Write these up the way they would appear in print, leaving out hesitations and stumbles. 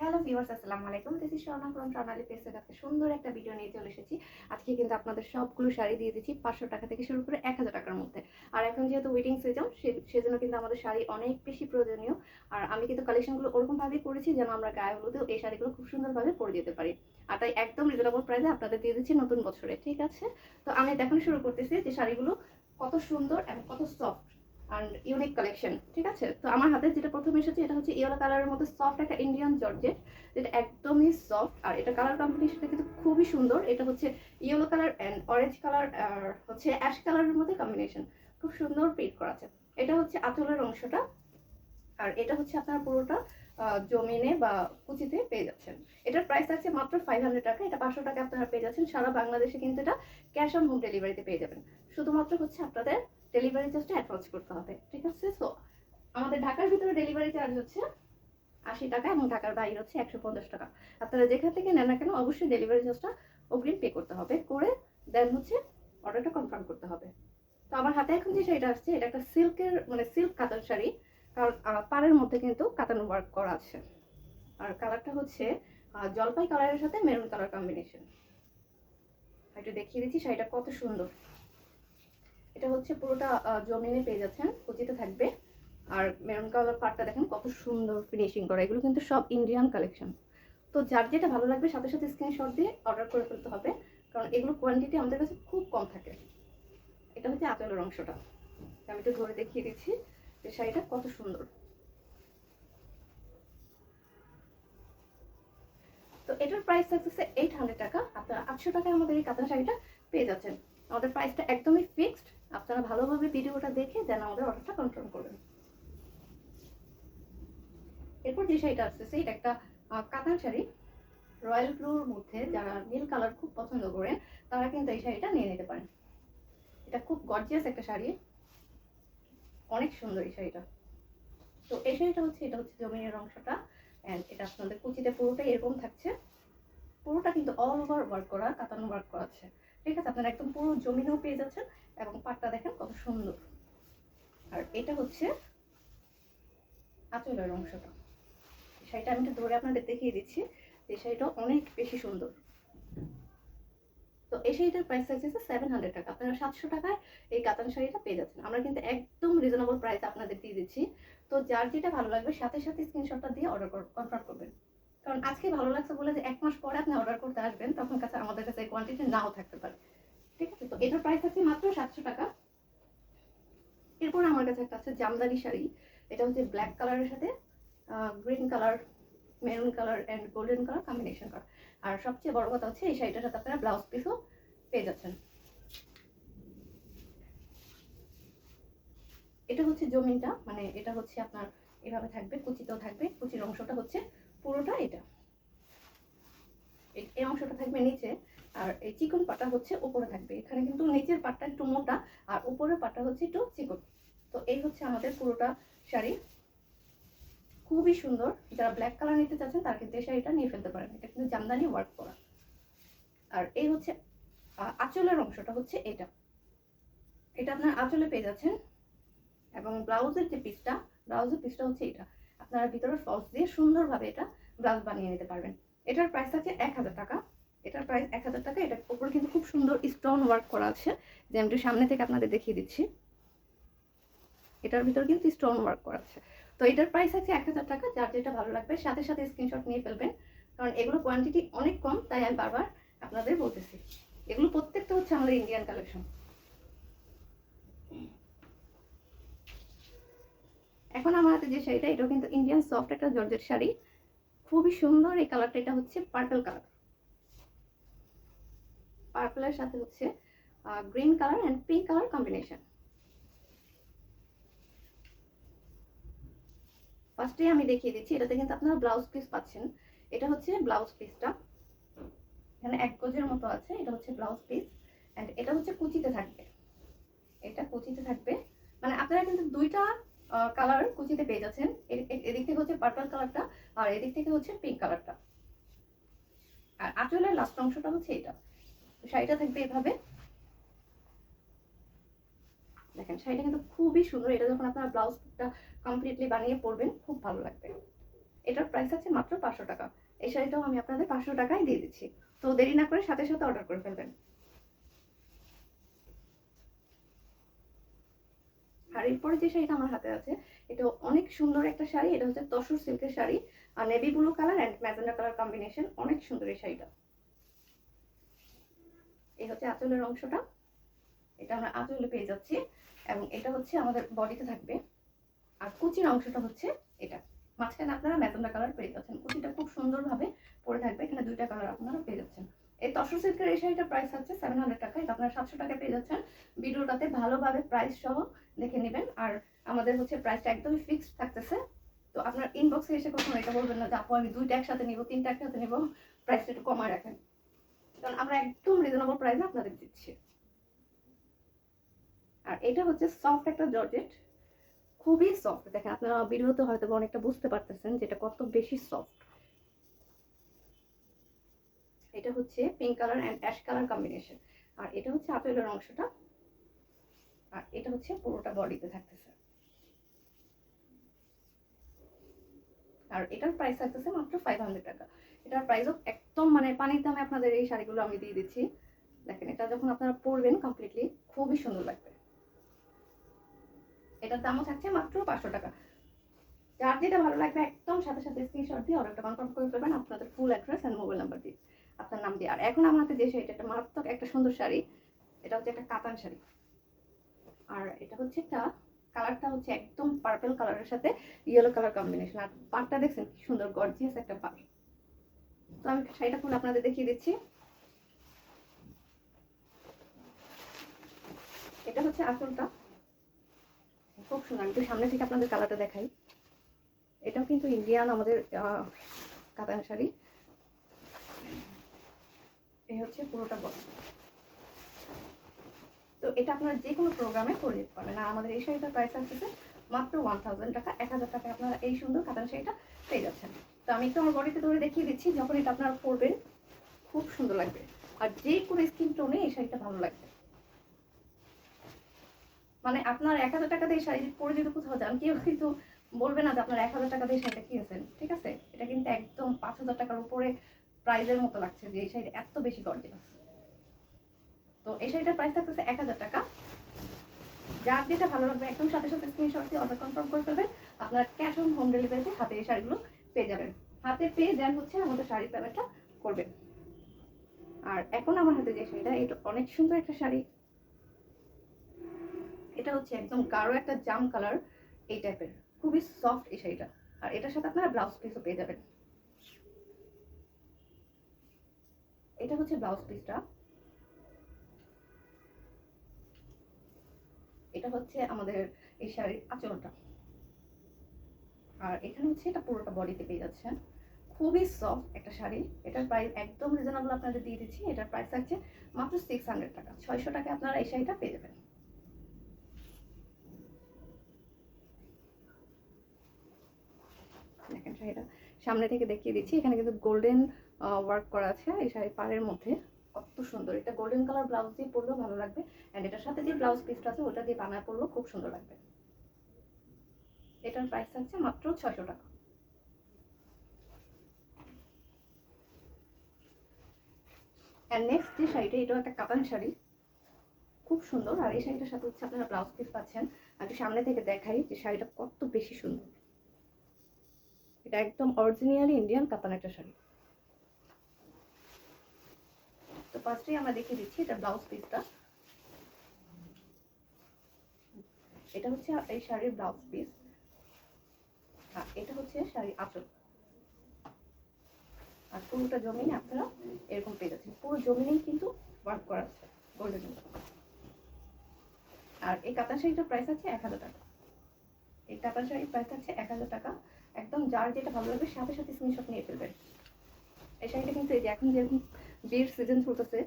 Hello viewers, আসসালামু আলাইকুম। This is Swarna from Swarnali page থেকে আজকে সুন্দর একটা ভিডিও নিয়ে চলে এসেছি। আজকে কিন্তু আপনাদের সবগুলো শাড়ি দিয়ে দিচ্ছি 500 টাকা থেকে শুরু করে 1000 টাকার মধ্যে। আর এখন যেহেতু ওয়েডিং সিজন, সেজন্য কিন্তু আমাদের শাড়ি অনেক বেশি প্রয়োজনীয়। আর আমি কিন্তু কালেকশনগুলো ওরকমভাবেই করেছি যেন আমরা গায়ে হলুদেও এই শাড়িগুলো খুব সুন্দরভাবে পরে যেতে পারি। আর তাই একদম রিজনেবল প্রাইসে আপনাদের দিয়ে দিচ্ছি নতুন বছরে, ঠিক আছে? তো আমি দেখানো শুরু করতেছি যে শাড়িগুলো কত সুন্দর এবং কত সফট অ্যান্ড ইউনিক কালেকশন, ঠিক আছে? তো আমার হাতে যেটা প্রথমে এসেছে এটা হচ্ছে ইয়েলো কালারের মধ্যে সফট একটা ইন্ডিয়ান জর্জেট, যেটা একদমই সফট। আর এটা কালার কম্বিনেশনটা কিন্তু খুবই সুন্দর। এটা হচ্ছে yellow colour and orange colour আর হচ্ছে অ্যাশ কালারের মধ্যে কম্বিনেশন, খুব সুন্দর প্রিন্ট করা আছে। এটা হচ্ছে আঁচলের অংশটা, আর এটা হচ্ছে আপনার পুরোটা জমিনে বা কুচিতে পেয়ে যাচ্ছেন। এটার প্রাইস আছে মাত্র 500 টাকা। এটা 500 টাকা আপনারা পেয়ে যাচ্ছেন সারা বাংলাদেশে, কিন্তু এটা ক্যাশ অন হোম ডেলিভারিতে পেয়ে যাবেন। শুধুমাত্র হচ্ছে আপনাদের ডেলিভারি চার্জটা অ্যাডভান্স করতে হবে, ঠিক আছে? সো আমাদের ঢাকার ভিতরে ডেলিভারি চার্জ হচ্ছে 80 টাকা এবং ঢাকার বাইরে হচ্ছে 150 টাকা। আপনারা যেখান থেকে নেন না কেন অবশ্যই ডেলিভারি চার্জটা অগ্রিম পে করতে হবে, করে দেন হচ্ছে অর্ডারটা কনফার্ম করতে হবে। তো আমার হাতে এখন যে শাড়িটা আসছে এটা একটা সিল্কের মানে সিল্ক কাতান শাড়ি, কারণ পাড়ের মধ্যে কিন্তু কাতান ওয়ার্ক করা আছে। আর কালারটা হচ্ছে জলপাই কালারের সাথে মেরুন কালার কম্বিনেশন। একটু দেখিয়ে দিচ্ছি শাড়িটা কত সুন্দর। এটা হচ্ছে পুরোটা জমিনে পেয়ে যাচ্ছেন, কুচিতে থাকবে। আর মেরুন কালার পাড়টা দেখেন কত সুন্দর ফিনিশিং করা। এগুলো কিন্তু সব ইন্ডিয়ান কালেকশন। তো যার যেটা ভালো লাগবে সাথে সাথে স্ক্রিনশট দিয়ে অর্ডার করে ফেলতে হবে, কারণ এগুলো কোয়ান্টিটি আমাদের কাছে খুব কম থাকে। এটা হচ্ছে আঁচলের অংশটা, আমি একটু ধরে দেখিয়ে দিচ্ছি যে শাড়িটা কত সুন্দর। তো এটার প্রাইস থাকতেছে 800 টাকা। আপনারা 800 টাকায় আমাদের এই কাতান শাড়িটা পেয়ে যাচ্ছেন। আমাদের প্রাইসটা একদমই ফিক্সড। আপনারা ভালোভাবে ভিডিওটা দেখে দেন আমাদের অর্ডারটা কনফার্ম করবেন। এরপর যে শাড়িটা আসতেছে এটা একটা কাতান শাড়ি, রয়্যাল ব্লুর মধ্যে যারা নীল কালার খুব পছন্দ করেন তারা কিন্তু এই শাড়িটা নিয়ে নিতে পারেন। এটা খুব গর্জিয়াস একটা শাড়ি, অনেক সুন্দর এই শাড়িটা। তো এই শাড়িটা হচ্ছে এটা হচ্ছে জমিনের অংশটা, অ্যান্ড এটা আপনাদের কুচিতে পুরোটাই এরকম থাকছে। পুরোটা কিন্তু অল ওভার ওয়ার্ক করা, কাতান ওয়ার্ক করা আছে, ঠিক আছে? আপনারা একদম পুরো জমিনেও পেয়ে যাচ্ছেন এবং পাটটা দেখেন কত সুন্দর। আর এটা হচ্ছে আঁচলের অংশটা। শাড়িটা আমি একটু ধরে আপনাদের দেখিয়ে দিচ্ছি যে শাড়িটা অনেক বেশি সুন্দর। তো এই শাড়িটার প্রাইস থাকছে 700 টাকা। আপনারা 700 টাকায় এই কাতান শাড়িটা পেয়ে যাচ্ছেন। আমরা কিন্তু একদম রিজনেবল প্রাইস আপনাদের দিয়ে দিচ্ছি। তো যার যেটা ভালো লাগবে সাথে সাথে স্ক্রিনশটটা দিয়ে অর্ডার কনফার্ম করবেন, কারণ আজকে ভালো লাগছে বলে যে 1 মাস পরে আপনি অর্ডার করতে আসবেন তখন কাছে আমাদের কাছে কোয়ান্টিটি নাও থাকতে পারে, ঠিক আছে? তো এটার প্রাইস আছে মাত্র 700 টাকা। এরপর আমার কাছে একটা আছে জামদানি শাড়ি। এটা হচ্ছে ব্ল্যাক কালারের সাথে green colour, maroon colour and golden colour combination করা। আর সবচেয়ে বড় কথা হচ্ছে এই শাড়িটার সাথে আপনারা ব্লাউজ পিসও পেয়ে যাচ্ছেন। এটা হচ্ছে জমিনটা, মানে এটা হচ্ছে আপনার এভাবে থাকবে, কুচিতেও থাকবে। কুচির অংশটা হচ্ছে পুরোটা এটা, এই অংশটা থাকবে নিচে। আর এই চিকন পাটা হচ্ছে উপরে থাকবে। এখানে কিন্তু নিচের পাটটা একটু মোটা আর উপরের পাটটা হচ্ছে একটু চিকন। তো এই হচ্ছে আমাদের পুরোটা শাড়ি, খুবই সুন্দর। যারা ব্ল্যাক কালার নিতে চাচ্ছেন তারা কিন্তু এই শাড়িটা নিয়ে ফেলতে পারেন। এটা কিন্তু জামদানি ওয়ার্ক করা। আর এই হচ্ছে আঁচলের অংশটা হচ্ছে এটা, এটা আপনার আঁচলে পেয়ে যাচ্ছেন। এবং ব্লাউজের যে পিসটা, ব্লাউজের পিসটা হচ্ছে এটা। আপনারা ভিতরে ফলস দিয়ে সুন্দরভাবে এটা ব্লাউজ বানিয়ে নিতে পারবেন। এটার প্রাইস আছে 1000 টাকা। এটার প্রাইস 1000 টাকা। এটার উপরে কিন্তু খুব সুন্দর স্টোন ওয়ার্ক করা আছে, যে আমি একটু সামনে থেকে আপনাদের দেখিয়ে দিচ্ছি। এটার ভিতর কিন্তু স্টোন ওয়ার্ক করা আছে। তো এটার প্রাইস আছে 1000 টাকা। যার যেটা ভালো লাগবে সাথে সাথে স্ক্রিনশট নিয়ে ফেলবেন, কারণ এগুলো কোয়ান্টিটি অনেক কম, তাই আমি বারবার আপনাদের বলতেছি। এগুলো প্রত্যেকটা হচ্ছে আমাদের ইন্ডিয়ান কালেকশন। এখন আমার হাতে যে শাড়িটা, এটাও কিন্তু ইন্ডিয়ান সফট একটা জর্জেট শাড়ি, খুবই সুন্দর। এই কালারটা এটা হচ্ছে পার্পল কালার, পার্পলের সাথে হচ্ছে green colour and pink colour combination. ফার্স্টে আমি দেখিয়ে দিচ্ছি, এটাতে কিন্তু আপনারা ব্লাউজ পিস পাচ্ছেন। এটা হচ্ছে ব্লাউজ পিসটা, এখানে এক গজের মতো আছে। এটা হচ্ছে ব্লাউজ পিস অ্যান্ড এটা হচ্ছে কুচিতে থাকবে। এটা কুচিতে থাকবে, মানে আপনারা কিন্তু দুইটা কালার কুচিতে পেয়ে যাচ্ছেন। এদিক থেকে হচ্ছে পার্পল কালারটা আর এদিক থেকে হচ্ছে পিঙ্ক কালারটা। আর আঁচলের লাস্ট অংশটা হচ্ছে এটা। শাড়িটা থাকবে এভাবে, দেখেন শাড়িটা কিন্তু খুবই সুন্দর। এটা যখন আপনারা ব্লাউজটা কমপ্লিটলি বানিয়ে পরবেন খুব ভালো লাগবে। এটার প্রাইস আছে মাত্র 500 টাকা। এই শাড়িটাও আমি আপনাদের 500 টাকায় দিয়ে দিচ্ছি। তো দেরি না করে সাথে সাথে অর্ডার করে ফেলবেন। আর এরপরে যে শাড়িটা আমার হাতে আছে, এটা অনেক সুন্দর একটা শাড়ি। এটা হচ্ছে তসর সিল্কের শাড়ি, আর navy blue colour and magenta colour combination. অনেক সুন্দর এই শাড়িটা। এই হচ্ছে আঁচলের অংশটা, এটা আমরা আঁচলে পেয়ে যাচ্ছি, এবং এটা হচ্ছে আমাদের বডিতে থাকবে। আর কুচির অংশটা হচ্ছে এটা, মাঝখানে আপনারা ম্যাজেন্ডা কালার পেয়ে যাচ্ছেন। কুচিটা খুব সুন্দরভাবে পরে থাকবে, এখানে দুইটা কালার আপনারা পেয়ে যাচ্ছেন। এই তসর সিল্কের এই শাড়িটার প্রাইস হচ্ছে 700 টাকা, এটা আপনারা 700 টাকা পেয়ে যাচ্ছেন। ভিডিওটাতে ভালোভাবে প্রাইস সহ দেখে নেবেন। আর আমাদের হচ্ছে প্রাইসটা একদমই ফিক্সড থাকতেছে। তো আপনার ইনবক্সে এসে কখনো এটা বলবেন না যে আপু আমি দুইটা একসাথে নিব, তিনটা একসাথে নিব, প্রাইসটা একটু কমায় রাখেন, কারণ আমরা একদম রিজনেবল প্রাইসে আপনাদের দিচ্ছি। আর এটা হচ্ছে সফট একটা জর্জেট, খুবই সফট। দেখেন আপনারা ভিডিওতে হয়তো অনেকটা বুঝতে পারতেছেন যেটা কত বেশি সফট। এটা হচ্ছে pink colour and ash colour combination. আর এটা হচ্ছে আপেলের অংশটা, আর এটা হচ্ছে পুরোটা বডিতে থাকতেছে। আর এটার প্রাইস থাকতেছে মাত্র 500 টাকা। এটার প্রাইসও একদম মানে পানির দামে আপনাদের এই শাড়িগুলো আমি দিয়ে দিচ্ছি। দেখেন এটা যখন আপনারা পরবেন কমপ্লিটলি খুবই সুন্দর লাগবে। এটার দামও থাকছে মাত্র 500 টাকা। যার যেটা ভালো লাগবে একদম সাথে সাথে স্ক্রিনশট দিয়ে অর্ডারটা কনফার্ম করে ফেলবেন আপনাদের full address and mobile number দিয়ে, আপনার নাম দিয়ে। আর এখন আমার হাতে যে শাড়িটা, একটা মারাত্মক একটা সুন্দর শাড়ি, এটা হচ্ছে একটা কাতান শাড়ি। আর এটা হচ্ছে একটা কালারটা হচ্ছে একদম পার্পল কালারের সাথে ইয়েলো কালার কম্বিনেশন। আর পাড়টা দেখছেন কি সুন্দর গর্জিয়াস একটা পাড়। তো আমি শাড়িটা খুলে আপনাদের দেখিয়ে দিচ্ছি। এটা হচ্ছে আঁচলটা, খুব সুন্দর। আমি তো সামনে থেকে আপনাদের কালারটা দেখাই। এটাও কিন্তু ইন্ডিয়ান আমাদের কাতান শাড়ি। এই হচ্ছে পুরোটা বড়। তো এটা আপনারা যে কোনো প্রোগ্রামে করে দিতে পারবেন। আর আমাদের এই শাড়িটার প্রাইস আসছে মাত্র 1000 টাকা। 1000 টাকায় আপনারা এই সুন্দর কাতান শাড়িটা পেয়ে যাচ্ছেন। তো আমি একটু আমার বডিতে ধরে দেখিয়ে দিচ্ছি, যখন এটা আপনারা পরবেন খুব সুন্দর লাগবে। আর যে কোনো স্কিন টোনে এই শাড়িটা ভালো লাগবে। মানে আপনার 1000 টাকা দিয়ে শাড়ি পরে যদি কোথাও যান, কেউ কিন্তু বলবে না যে আপনার 1000 টাকা দিয়ে শাড়িটা কিনেছেন, ঠিক আছে? এটা কিন্তু একদম 5000 টাকার উপরে প্রাইজের মতো লাগছে যে এই শাড়িটা এত বেশি গর্জিয়াস। তো এই শাড়িটার প্রাইস থাকতেছে 1000 টাকা। যার যেটা ভালো লাগবে একদম সাথে সাথে স্ক্রিনশট দিয়ে অর্ডার কনফার্ম করে ফেলবেন। আপনার ক্যাশ অন হোম ডেলিভারিতে হাতে এই শাড়িগুলো পেয়ে যাবেন। হাতে পেয়ে দেন হচ্ছে আমাদের শাড়ির পেমেন্টটা করবেন। আর এখন আমার হাতে যে শাড়িটা, এটা অনেক সুন্দর একটা শাড়ি। এটা হচ্ছে একদম গাঢ় একটা জাম কালার এই টাইপের, খুবই সফট এই শাড়িটা। আর এটার সাথে আপনারা ব্লাউজ পিসও পেয়ে যাবেন। এটা হচ্ছে ব্লাউজ পিসটা, এটা হচ্ছে আমাদের এই শাড়ির আঁচলটা। আর এখানে হচ্ছে এটা পুরোটা বডিতে পেয়ে যাচ্ছেন। খুবই সফট একটা শাড়ি। এটার প্রাইস একদম রিজনেবল আপনাদের দিয়ে দিচ্ছি। এটার প্রাইস আছে মাত্র 600 টাকা। 600 টাকায় আপনারা এই শাড়িটা পেয়ে যাবেন। দেখেন শাড়িটা সামনে থেকে দেখিয়ে দিচ্ছি। এখানে কিন্তু গোল্ডেন ওয়ার্ক করা আছে এই শাড়ির পাড়ের মধ্যে, কত সুন্দর। এটা গোল্ডেন কালার ব্লাউজ দিয়ে পরলেও ভালো লাগবে, অ্যান্ড এটার সাথে যে ব্লাউজ পিসটা আছে ওটা দিয়ে বানায় পরলেও খুব সুন্দর লাগবে। এটার প্রাইস আছে মাত্র 600 টাকা। অ্যান্ড নেক্সট যে শাড়িটা, এটাও একটা কাতান শাড়ি, খুব সুন্দর। আর এই শাড়িটার সাথে হচ্ছে আপনারা ব্লাউজ পিস পাচ্ছেন। আমি সামনে থেকে দেখাই যে শাড়িটা কত বেশি সুন্দর। এটা একদম অরিজিনালি ইন্ডিয়ান কাতান একটা শাড়ি। তো ফার্স্টেই আমরা দেখিয়ে দিচ্ছি এটা ব্লাউজ পিসটা। এটা হচ্ছে এই শাড়ির ব্লাউজ পিস, আর এটা হচ্ছে শাড়ির আঁচল। আর পুরোটা জমিনে আপনারা এরকম পেয়ে যাচ্ছেন, পুরো জমিনেই কিন্তু ওয়ার্ক করা আছে গোল্ডেন। আর এই কাতান শাড়িটার প্রাইস আছে 1000 টাকা। এই কাতান শাড়ির প্রাইস আছে 1000 টাকা। একদম যার যেটা ভালো লাগবে সাথে সাথে স্ক্রিনশট নিয়ে ফেলবেন। এই শাড়িটা কিন্তু এই যে এখন যেরকম বিয়ের সিজন চলতেছে,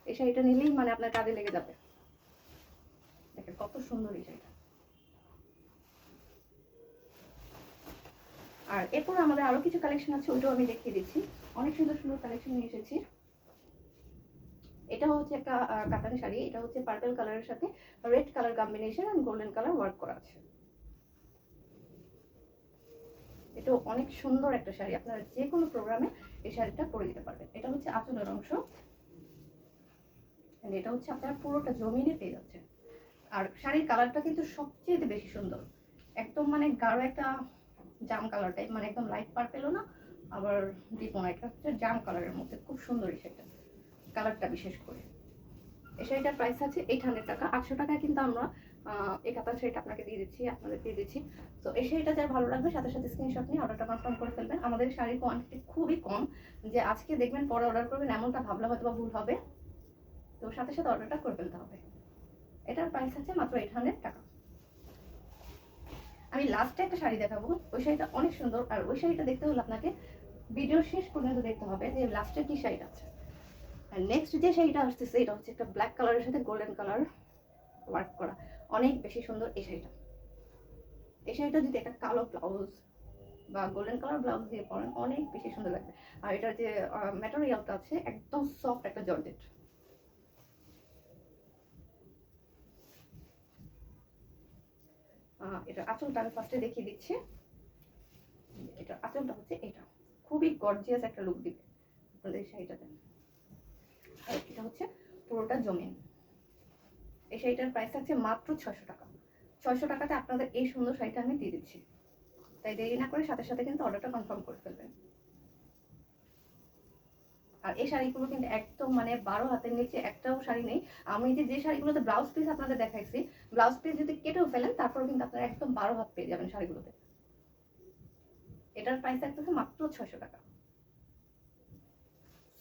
এই শাড়িটা নিলেই মানে আপনার কাজে লেগে যাবে। দেখেন কত সুন্দর এই শাড়িটা। আর এরপর আমাদের আরো কিছু কালেকশন আছে, ওইটাও আমি দেখিয়ে দিচ্ছি। অনেক সুন্দর সুন্দর কালেকশন নিয়ে এসেছি। এটা হচ্ছে একটা কাতান শাড়ি। এটা হচ্ছে পার্পল কালারের সাথে রেড কালার কম্বিনেশন আর গোল্ডেন কালার ওয়ার্ক করা আছে। এটাও অনেক সুন্দর একটা শাড়ি, আপনারা যে কোনো প্রোগ্রামে এই শাড়িটা পরে দিতে পারবেন। এটা হচ্ছে আঁচলের অংশ, এটা হচ্ছে আপনার পুরোটা জমিনে পেয়ে যাচ্ছে। আর শাড়ির কালারটা কিন্তু সবচেয়ে বেশি সুন্দর, একদম মানে গাঢ় একটা জাম কালার টাইপ, মানে একদম লাইট পার্পেলও না আবার ডিপ না, এটা হচ্ছে জাম কালারের মধ্যে খুব সুন্দর এই শাড়িটা, কালারটা বিশেষ করে। এই শাড়িটার প্রাইস আছে 800 টাকা। 800 টাকায় কিন্তু আমরা এই কাতান শাড়িটা আপনাকে দিয়ে দিচ্ছি, আপনাদের দিয়ে দিচ্ছি। তো এই শাড়িটা যার ভালো লাগবে সাথে সাথে স্ক্রিনশট নিয়ে অর্ডারটা কনফার্ম করে ফেলবেন। আমাদের শাড়ির কোয়ান্টিটি খুবই কম, যে আজকে দেখবেন পরে অর্ডার করবেন এমনটা ভাবলে হয়তো বা ভুল হবে, তো সাথে সাথে অর্ডারটা করে ফেলতে হবে। এটার প্রাইস আছে মাত্র 800 টাকা। আমি লাস্টে একটা শাড়ি দেখাবো, ওই শাড়িটা অনেক সুন্দর, আর ওই শাড়িটা দেখতে হলে আপনাকে ভিডিও শেষ পর্যন্ত দেখতে হবে যে লাস্টে কি শাড়িটা আছে। আর নেক্সট যে শাড়িটা আসতেছে এটা হচ্ছে একটা ব্ল্যাক কালারের সাথে গোল্ডেন কালার ওয়ার্ক করা, অনেক বেশি সুন্দর এই শাড়িটা। এই শাড়িটা যদি একটা কালো ব্লাউজ বা গোল্ডেন কালার ব্লাউজ দিয়ে পরেন অনেক বেশি সুন্দর লাগবে। আর এটার যে ম্যাটেরিয়ালটা আছে একদম সফট একটা জর্জেট। এটা আঁচলটা আমি ফার্স্টে দেখিয়ে দিচ্ছি। এটা আঁচলটা হচ্ছে এটা, খুবই গর্জিয়াস একটা লুক দিবে আপনাদের এই শাড়িটাতে। আর এটা হচ্ছে পুরোটা জমিন। এই শাড়িটার প্রাইস আছে মাত্র 600 টাকা। 600 টাকাতে আপনাদের এই সুন্দর শাড়িটা আমি দিয়ে দিচ্ছি, তাই দেরি না করে সাথে সাথে কিন্তু অর্ডারটা কনফার্ম করে ফেলবেন। আর এই শাড়িগুলো কিন্তু একদম মানে 12 হাতের নিচে একটাও শাড়ি নেই। আমি যে শাড়িগুলোতে ব্লাউজ পিস আপনাদের দেখাইছি, ব্লাউজ পিস যদি কেটেও ফেলেন তারপর কিন্তু আপনারা একদম 12 হাত পেয়ে যাবেন শাড়িগুলোতে। এটার প্রাইস আছে মাত্র 600 টাকা।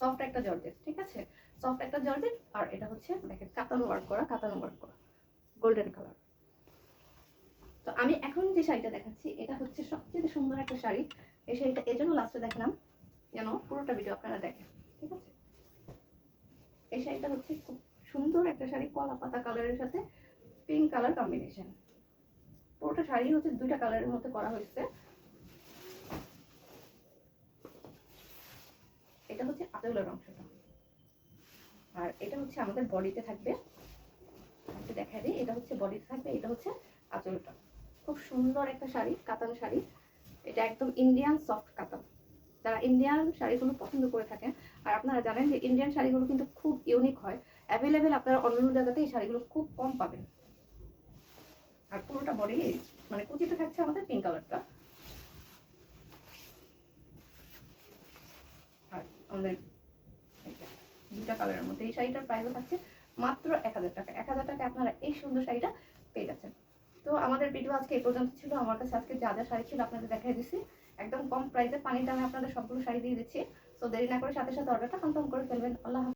সফট একটা জর্জেট, ঠিক আছে, সফট একটা জর্জেট। আর এটা হচ্ছে দেখেন কাতান ওয়ার্ক করা, কাতান ওয়ার্ক করা গোল্ডেন কালার। তো আমি এখন যে শাড়িটা দেখাচ্ছি এটা হচ্ছে সবচেয়ে সুন্দর একটা শাড়ি। এই শাড়িটা এজন্য লাস্টে দেখালাম যেন পুরোটা ভিডিও আপনারা দেখেন, ঠিক আছে। এই শাড়িটা হচ্ছে খুব সুন্দর একটা শাড়ি, কলা পাতা কালারের সাথে পিঙ্ক কালার কম্বিনেশন। পুরোটা শাড়ি হচ্ছে দুইটা কালারের মধ্যে করা হয়েছে। এটা হচ্ছে আঁচলের অংশটা, আর এটা হচ্ছে আমাদের বডিতে থাকবে। একটু দেখা দিই, এটা হচ্ছে বডিতে থাকবে, এটা হচ্ছে আঁচলটা। খুব সুন্দর একটা শাড়ি, কাতান শাড়ি। এটা একদম ইন্ডিয়ান সফট কাতান। যারা ইন্ডিয়ান শাড়িগুলো পছন্দ করে থাকেন, আর আপনারা জানেন যে ইন্ডিয়ান শাড়িগুলো কিন্তু খুব ইউনিক হয়, অ্যাভেলেবেল আপনারা অন্য জায়গাতে এই শাড়িগুলো খুব কম পাবেন। আর পুরোটা বডি মানে কুচিতে থাকছে আমাদের পিঙ্ক কালারটা। আর আমাদের দুটা কালারের মধ্যে এই শাড়িটার প্রাইসও থাকছে মাত্র 1000 টাকা। 1000 টাকা আপনারা এই সুন্দর শাড়িটা পেয়ে যাচ্ছেন। তো আমাদের ভিডিও আজকে এই পর্যন্ত ছিল। আমার কাছে আজকে যা যা শাড়ি ছিল আপনাদের দেখাই দিচ্ছি, একদম কম প্রাইসে পানির দামে আপনাদের সবগুলো শাড়ি দিয়ে দিচ্ছি। তো দেরি না করে সাথে সাথে অর্ডারটা কনফার্ম করে ফেলবেন। আল্লাহ।